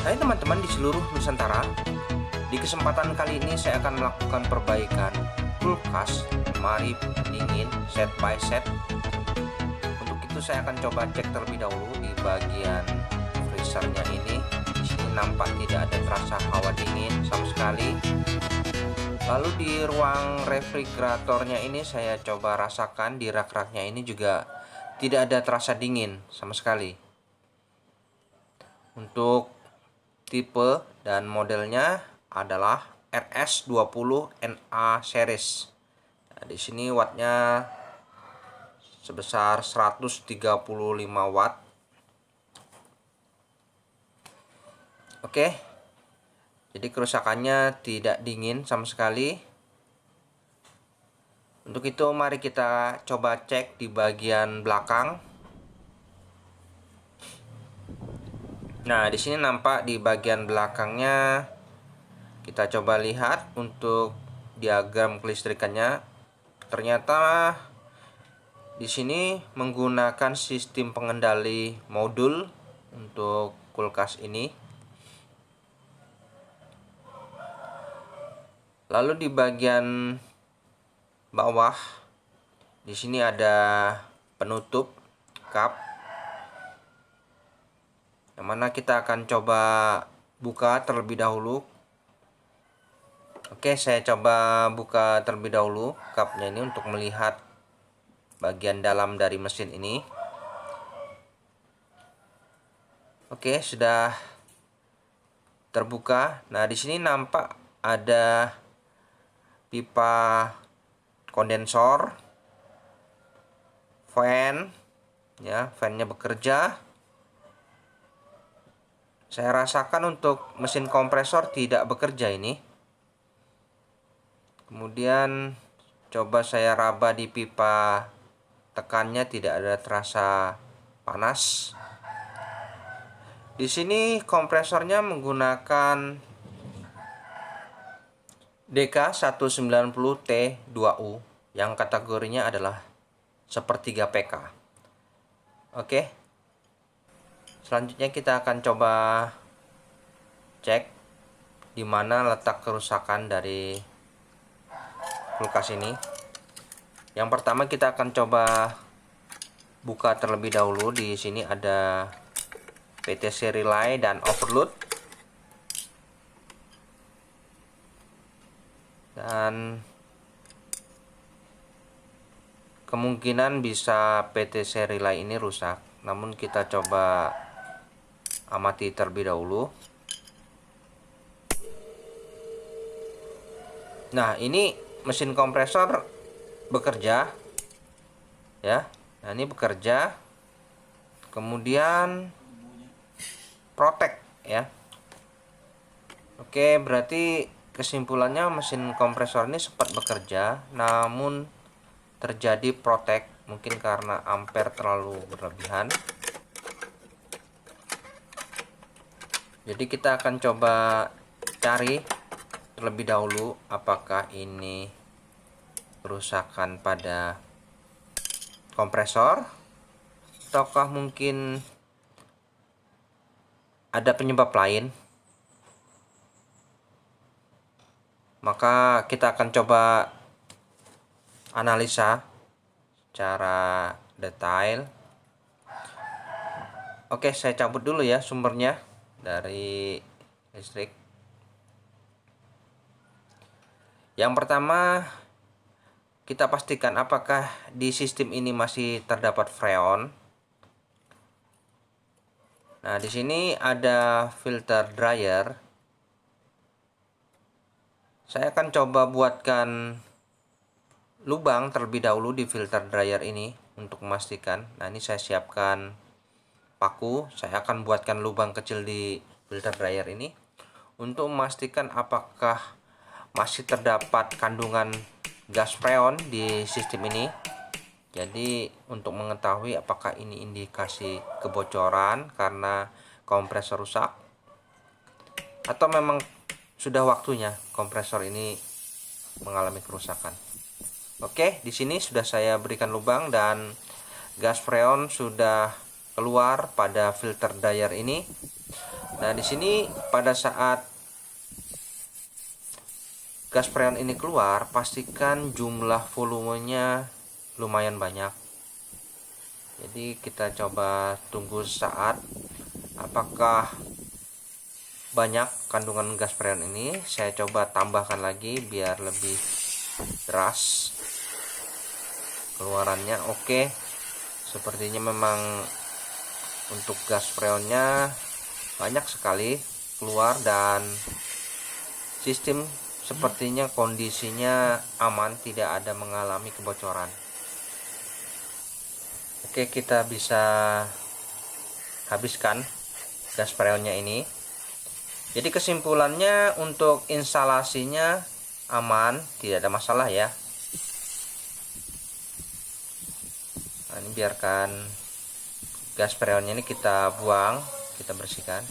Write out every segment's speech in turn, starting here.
Hai teman-teman di seluruh Nusantara. Di kesempatan kali ini saya akan melakukan perbaikan kulkas lemari pendingin set by set. Untuk itu saya akan coba cek terlebih dahulu di bagian freezernya ini. Di sini nampak tidak ada terasa hawa dingin sama sekali. Lalu di ruang refrigeratornya ini saya coba rasakan, di rak-raknya ini juga tidak ada terasa dingin sama sekali. Untuk tipe dan modelnya adalah RS20NA series. Nah, di sini wattnya sebesar 135 watt. Oke. Jadi kerusakannya tidak dingin sama sekali. Untuk itu mari kita coba cek di bagian belakang. Nah, di sini nampak di bagian belakangnya, kita coba lihat untuk diagram kelistrikannya. Ternyata di sini menggunakan sistem pengendali modul untuk kulkas ini. Lalu di bagian bawah di sini ada penutup kap, yang mana kita akan coba buka terlebih dahulu. Oke, saya coba buka terlebih dahulu kapnya ini untuk melihat bagian dalam dari mesin ini. Oke, sudah terbuka. Nah, di sini nampak ada pipa kondensor, fan, ya, fannya bekerja. Saya rasakan untuk mesin kompresor tidak bekerja ini. Kemudian coba saya raba di pipa, tekannya tidak ada terasa panas. Di sini kompresornya menggunakan DK190T2U yang kategorinya adalah sepertiga PK. Oke. Selanjutnya kita akan coba cek di mana letak kerusakan dari kulkas ini. Yang pertama kita akan coba buka terlebih dahulu. Di sini ada PTC relay dan overload. Dan kemungkinan bisa PTC relay ini rusak. Namun kita coba amati terlebih dahulu. Nah, ini mesin kompresor bekerja, ya. Nah, ini bekerja. Kemudian protect, ya. Oke, berarti kesimpulannya mesin kompresor ini sempat bekerja, namun terjadi protect, mungkin karena ampere terlalu berlebihan. Jadi kita akan coba cari terlebih dahulu apakah ini kerusakan pada kompresor ataukah mungkin ada penyebab lain. Maka kita akan coba analisa secara detail. Oke, saya cabut dulu ya sumbernya dari listrik. Yang pertama, kita pastikan apakah di sistem ini masih terdapat freon. Nah, di sini ada filter dryer. Saya akan coba buatkan lubang terlebih dahulu di filter dryer ini untuk memastikan. Nah, ini saya siapkan paku. Saya akan buatkan lubang kecil di filter dryer ini untuk memastikan apakah masih terdapat kandungan gas freon di sistem ini. Jadi untuk mengetahui apakah ini indikasi kebocoran karena kompresor rusak atau memang sudah waktunya kompresor ini mengalami kerusakan. Oke, di sini sudah saya berikan lubang dan gas freon sudah keluar pada filter dryer ini. Nah, di sini pada saat gas freon ini keluar, pastikan jumlah volumenya lumayan banyak. Jadi kita coba tunggu saat apakah banyak kandungan gas freon ini. Saya coba tambahkan lagi biar lebih deras keluarannya. Oke, sepertinya memang untuk gas freonnya banyak sekali keluar dan sistem sepertinya kondisinya aman, tidak ada mengalami kebocoran. Oke, kita bisa habiskan gas freonnya ini. Jadi kesimpulannya untuk instalasinya aman, tidak ada masalah ya. Nah, ini biarkan gas freonnya ini kita buang, kita bersihkan.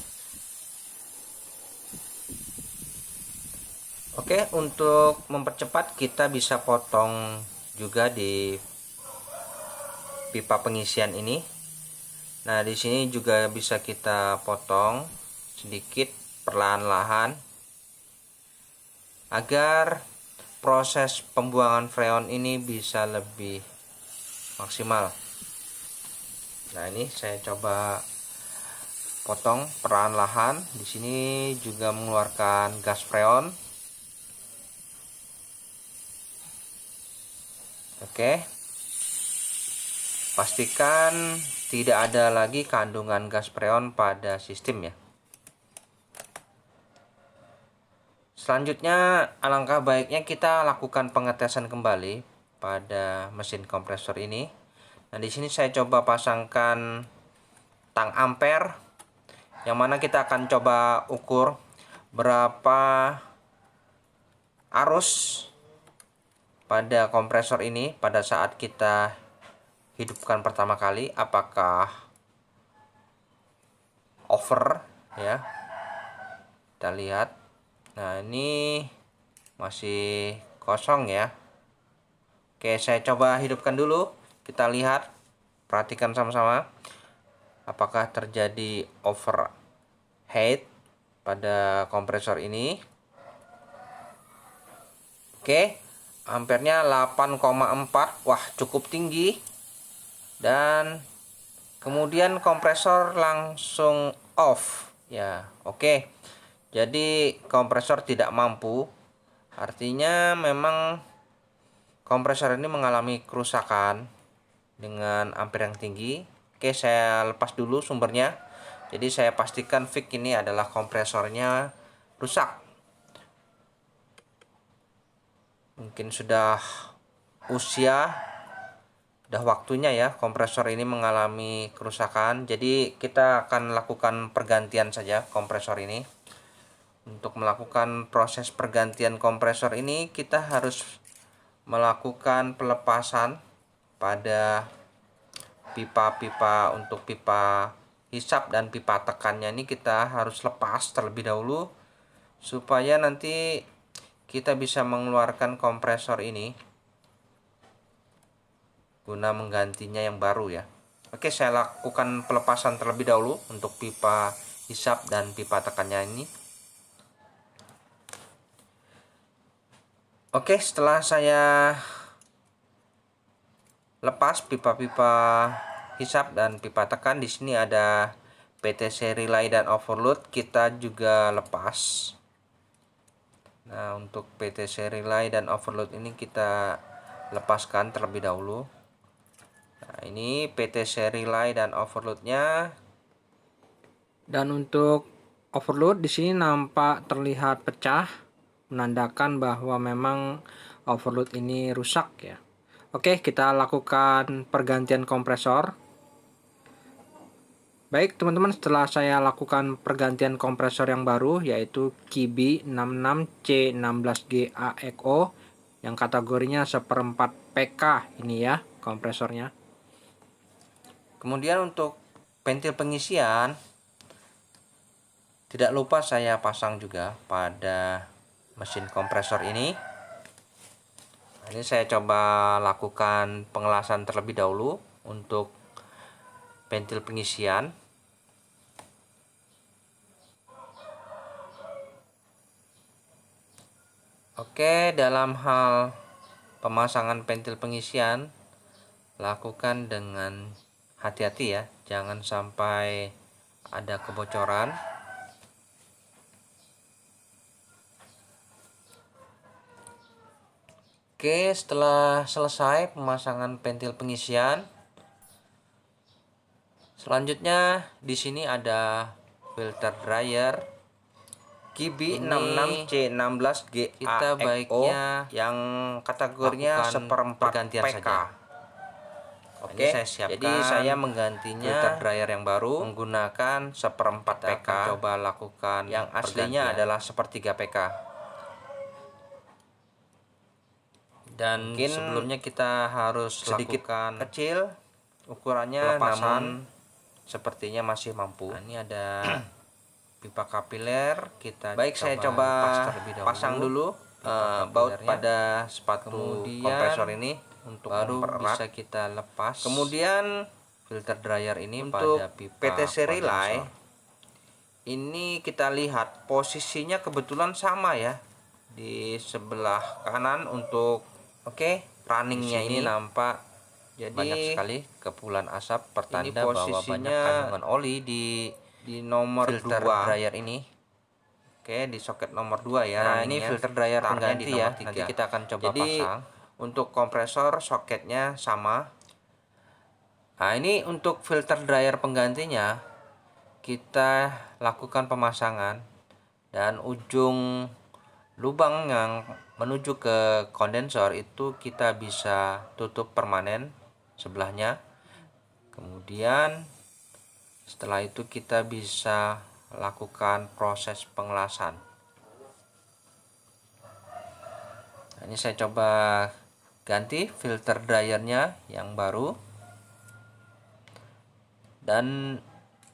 Oke, untuk mempercepat kita bisa potong juga di pipa pengisian ini. Nah, di sini juga bisa kita potong sedikit perlahan-lahan agar proses pembuangan freon ini bisa lebih maksimal. Nah, ini saya coba potong perlahan-lahan. Di sini juga mengeluarkan gas freon. Oke. Pastikan tidak ada lagi kandungan gas freon pada sistem ya. Selanjutnya, alangkah baiknya kita lakukan pengetesan kembali pada mesin kompresor ini. Nah, di sini saya coba pasangkan tang ampere, yang mana kita akan coba ukur berapa arus pada kompresor ini pada saat kita hidupkan pertama kali, apakah over ya. Kita lihat. Nah, ini masih kosong ya. Oke, saya coba hidupkan dulu. Kita lihat, perhatikan sama-sama apakah terjadi overheat pada kompresor ini. Oke, ampernya 8,4. Wah, cukup tinggi. Dan kemudian kompresor langsung off ya. Oke, jadi kompresor tidak mampu, artinya memang kompresor ini mengalami kerusakan dengan ampere yang tinggi. Oke, saya lepas dulu sumbernya. Jadi saya pastikan fix ini adalah kompresornya rusak. Mungkin sudah waktunya ya kompresor ini mengalami kerusakan. Jadi kita akan lakukan pergantian saja kompresor ini. Untuk melakukan proses pergantian kompresor ini kita harus melakukan pelepasan pada pipa-pipa. Untuk pipa hisap dan pipa tekannya ini kita harus lepas terlebih dahulu supaya nanti kita bisa mengeluarkan kompresor ini guna menggantinya yang baru ya. Oke, saya lakukan pelepasan terlebih dahulu untuk pipa hisap dan pipa tekannya ini. Oke, setelah saya lepas pipa-pipa hisap dan pipa tekan, di sini ada PTC relay dan overload, kita juga lepas. Nah, untuk PTC relay dan overload ini kita lepaskan terlebih dahulu. Nah, ini PTC relay dan overloadnya. Dan untuk overload di sini nampak terlihat pecah, menandakan bahwa memang overload ini rusak ya. Oke, kita lakukan pergantian kompresor. Baik teman-teman, setelah saya lakukan pergantian kompresor yang baru, yaitu Kibi 66C16GA Eco yang kategorinya 1/4 PK ini ya kompresornya. Kemudian untuk ventil pengisian, tidak lupa saya pasang juga pada mesin kompresor ini. Ini saya coba lakukan pengelasan terlebih dahulu untuk ventil pengisian. Oke, dalam hal pemasangan pentil pengisian, lakukan dengan hati-hati ya, jangan sampai ada kebocoran. Oke, setelah selesai pemasangan pentil pengisian, selanjutnya di sini ada filter dryer Kibi 66C16GAXO kita baiknya yang kategorinya seperempat gantian PK saja. Oke, ini saya siapkan. Jadi saya menggantinya filter dryer yang baru menggunakan seperempat PK. Akan coba lakukan yang aslinya adalah sepertiga PK. Dan mungkin sebelumnya kita harus sedikit lakukan kecil ukurannya, namun sepertinya masih mampu. Nah, ini ada pipa kapiler, kita saya coba pasang dulu baut pada sepatu kompresor ini untuk baru bisa kita lepas. Kemudian filter dryer ini untuk pada pipa PTC relay ini kita lihat posisinya kebetulan sama ya, di sebelah kanan untuk runningnya ini nampak jadi banyak sekali kepulan asap, pertanda bahwa banyak kandungan oli di nomor filter dryer ini. Oke, di soket nomor 2 ya. Nah, ini filter dryer pengganti ya. Nanti kita akan coba pasang. Untuk kompresor soketnya sama. Nah, ini untuk filter dryer penggantinya kita lakukan pemasangan, dan ujung lubang yang menuju ke kondensor itu kita bisa tutup permanen sebelahnya. Kemudian setelah itu kita bisa lakukan proses pengelasan. Nah, ini saya coba ganti filter dryernya yang baru. Dan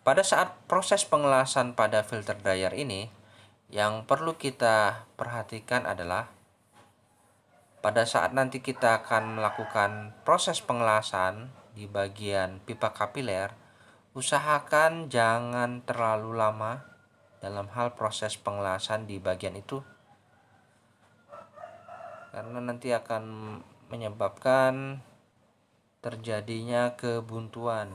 pada saat proses pengelasan pada filter dryer ini, yang perlu kita perhatikan adalah pada saat nanti kita akan melakukan proses pengelasan di bagian pipa kapiler, usahakan jangan terlalu lama dalam hal proses pengelasan di bagian itu, karena nanti akan menyebabkan terjadinya kebuntuan.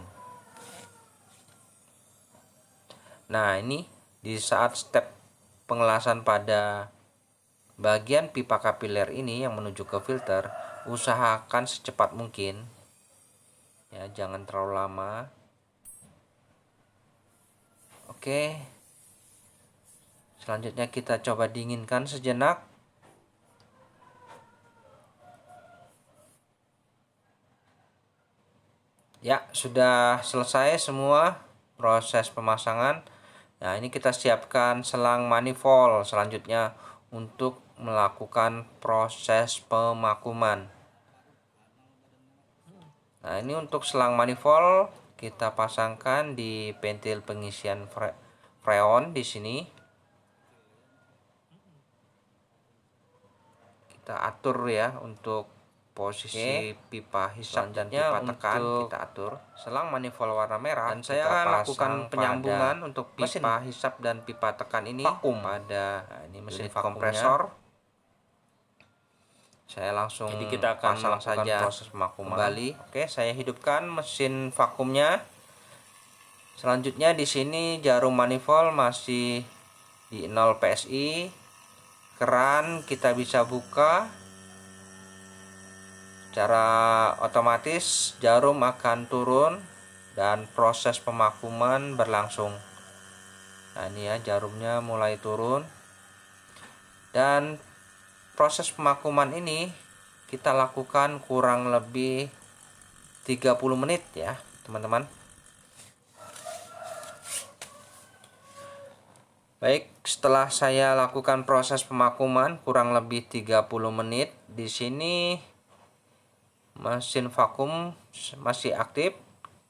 Nah, ini di saat step pengelasan pada bagian pipa kapiler ini yang menuju ke filter, usahakan secepat mungkin ya, jangan terlalu lama. Oke, selanjutnya kita coba dinginkan sejenak. Ya, sudah selesai semua proses pemasangan. Nah, ini kita siapkan selang manifold selanjutnya untuk melakukan proses pemakuman. Nah, ini untuk selang manifold kita pasangkan di pentil pengisian freon di sini. Kita atur ya untuk posisi pipa hisap dan pipa tekan, kita atur selang manifold warna merah, dan saya akan lakukan penyambungan untuk pipa hisap dan pipa tekan ini vakum pada ini mesin kompresor. Saya langsung jadi kita akan pasang saja proses pemakuman kembali. Oke, saya hidupkan mesin vakumnya. Selanjutnya di sini jarum manifold masih di 0 PSI. Keran kita bisa buka. Secara otomatis jarum akan turun dan proses pemakuman berlangsung. Nah, ini ya, jarumnya mulai turun. Dan proses pemakuman ini kita lakukan kurang lebih 30 menit ya, teman-teman. Baik, setelah saya lakukan proses pemakuman kurang lebih 30 menit, di sini mesin vakum masih aktif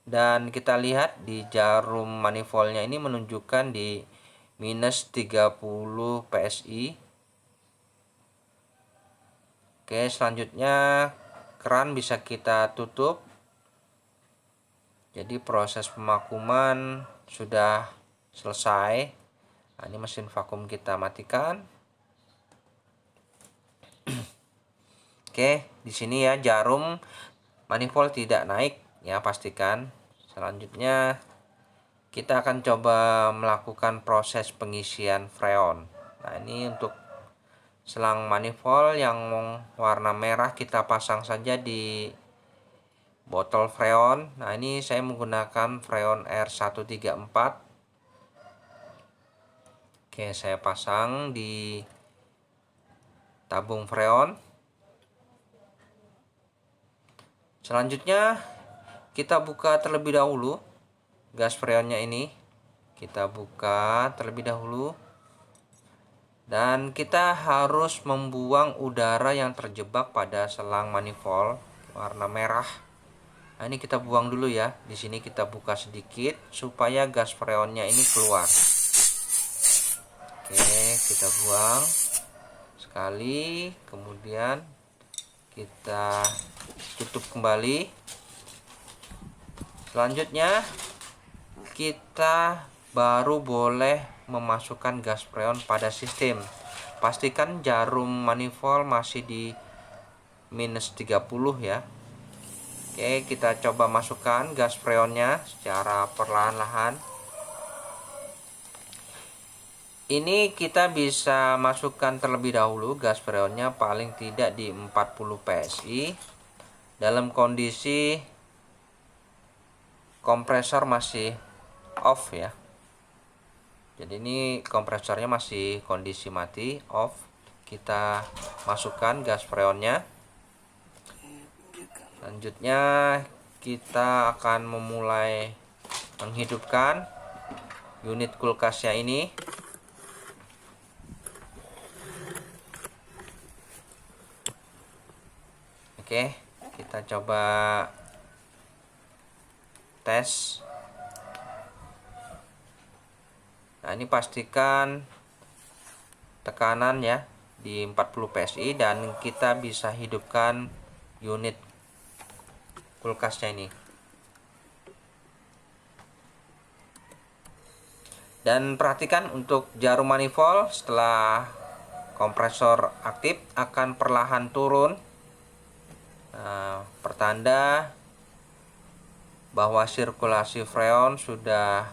dan kita lihat di jarum manifoldnya ini menunjukkan di minus 30 PSI. Oke, selanjutnya keran bisa kita tutup. Jadi proses pemakuman sudah selesai. Nah, ini mesin vakum kita matikan. Oke, di sini ya jarum manifold tidak naik ya, pastikan. Selanjutnya kita akan coba melakukan proses pengisian freon. Nah, ini untuk selang manifold yang warna merah kita pasang saja di botol freon. Nah, ini saya menggunakan freon R134. Oke, saya pasang di tabung freon. Selanjutnya kita buka terlebih dahulu gas freonnya ini. Kita buka terlebih dahulu. Dan kita harus membuang udara yang terjebak pada selang manifold warna merah. Nah, ini kita buang dulu ya. Di sini kita buka sedikit supaya gas freonnya ini keluar. Oke, kita buang sekali, kemudian kita tutup kembali. Selanjutnya kita baru boleh memasukkan gas freon pada sistem. Pastikan jarum manifold masih di minus 30 ya. Oke, kita coba masukkan gas freonnya secara perlahan-lahan. Ini kita bisa masukkan terlebih dahulu gas freonnya paling tidak di 40 PSI dalam kondisi kompresor masih off ya. Jadi ini kompresornya masih kondisi mati, off. Kita masukkan gas freonnya. Selanjutnya kita akan memulai menghidupkan unit kulkasnya ini. Oke, kita coba tes. Nah, ini pastikan tekanan ya di 40 PSI dan kita bisa hidupkan unit kulkasnya ini. Dan perhatikan untuk jarum manifold setelah kompresor aktif akan perlahan turun. Nah, pertanda bahwa sirkulasi freon sudah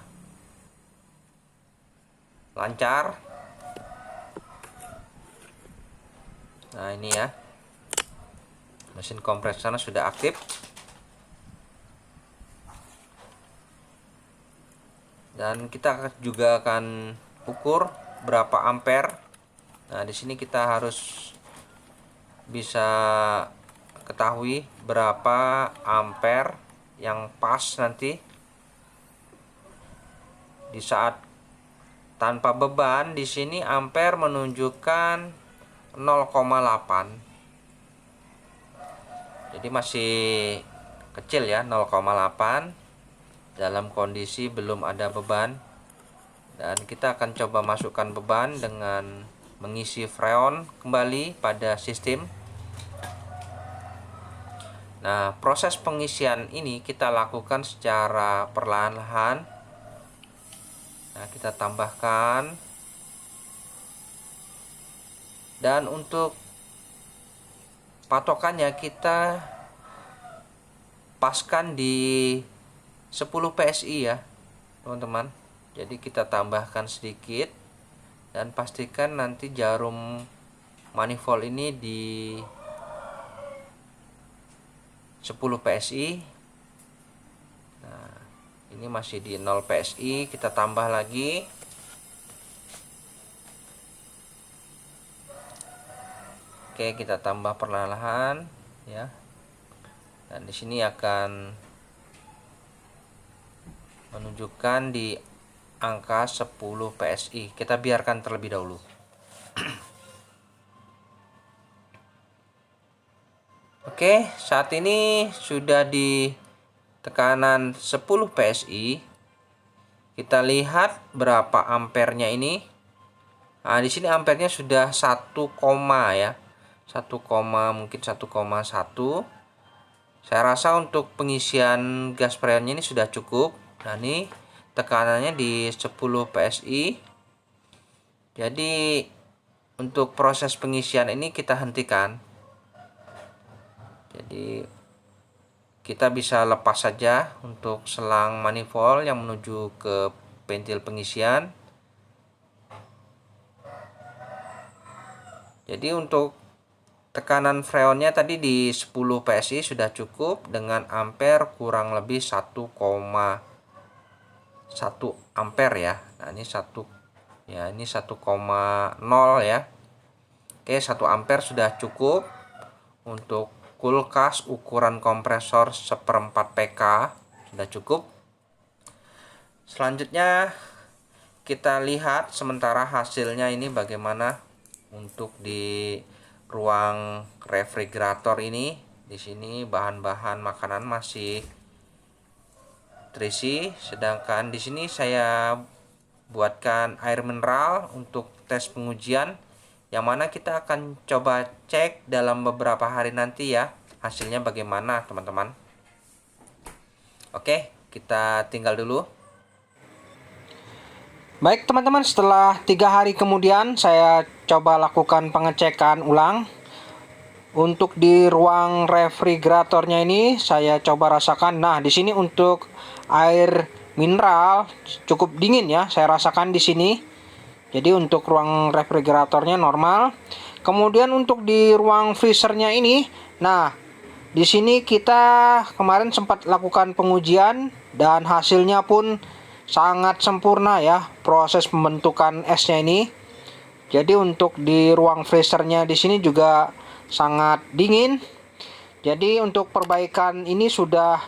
lancar. Nah, ini ya, mesin kompresornya sudah aktif. Dan kita juga akan ukur berapa ampere. Nah, di sini kita harus bisa ketahui berapa ampere yang pas nanti di saat tanpa beban. Di sini ampere menunjukkan 0,8. Jadi masih kecil ya, 0,8 dalam kondisi belum ada beban. Dan kita akan coba masukkan beban dengan mengisi freon kembali pada sistem. Nah, proses pengisian ini kita lakukan secara perlahan-lahan. Nah, kita tambahkan. Dan untuk patokannya kita paskan di 10 PSI ya, teman-teman. Jadi kita tambahkan sedikit dan pastikan nanti jarum manifold ini di 10 PSI. Nah, ini masih di 0 PSI, kita tambah lagi. Oke, kita tambah perlahan ya. Dan di sini akan menunjukkan di angka 10 PSI. Kita biarkan terlebih dahulu. Oke, saat ini sudah di tekanan 10 PSI. Kita lihat berapa ampernya ini. Nah, di sini ampernya sudah 1, ya. 1, mungkin 1,1. Saya rasa untuk pengisian gas freonnya ini sudah cukup. Nah, ini tekanannya di 10 PSI. Jadi untuk proses pengisian ini kita hentikan. Jadi kita bisa lepas saja untuk selang manifold yang menuju ke ventil pengisian. Jadi untuk tekanan freonnya tadi di 10 PSI sudah cukup dengan ampere kurang lebih 1,1 ampere ya. Nah, ini 1,0 ya. Oke, 1 ampere sudah cukup untuk kulkas ukuran kompresor 1/4 PK, sudah cukup. Selanjutnya kita lihat sementara hasilnya ini bagaimana untuk di ruang refrigerator ini. Di sini bahan-bahan makanan masih terisi, sedangkan di sini saya buatkan air mineral untuk tes pengujian, yang mana kita akan coba cek dalam beberapa hari nanti ya hasilnya bagaimana teman-teman. Oke, kita tinggal dulu. Baik teman-teman, setelah 3 hari kemudian saya coba lakukan pengecekan ulang. Untuk di ruang refrigeratornya ini saya coba rasakan. Nah, di sini untuk air mineral cukup dingin ya, saya rasakan di sini. Jadi untuk ruang refrigeratornya normal. Kemudian untuk di ruang freezernya ini, nah di sini kita kemarin sempat lakukan pengujian dan hasilnya pun sangat sempurna ya proses pembentukan esnya ini. Jadi untuk di ruang freezernya di sini juga sangat dingin. Jadi untuk perbaikan ini sudah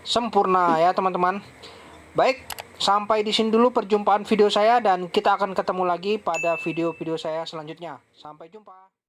sempurna ya teman-teman. Baik, sampai di sini dulu perjumpaan video saya dan kita akan ketemu lagi pada video-video saya selanjutnya. Sampai jumpa.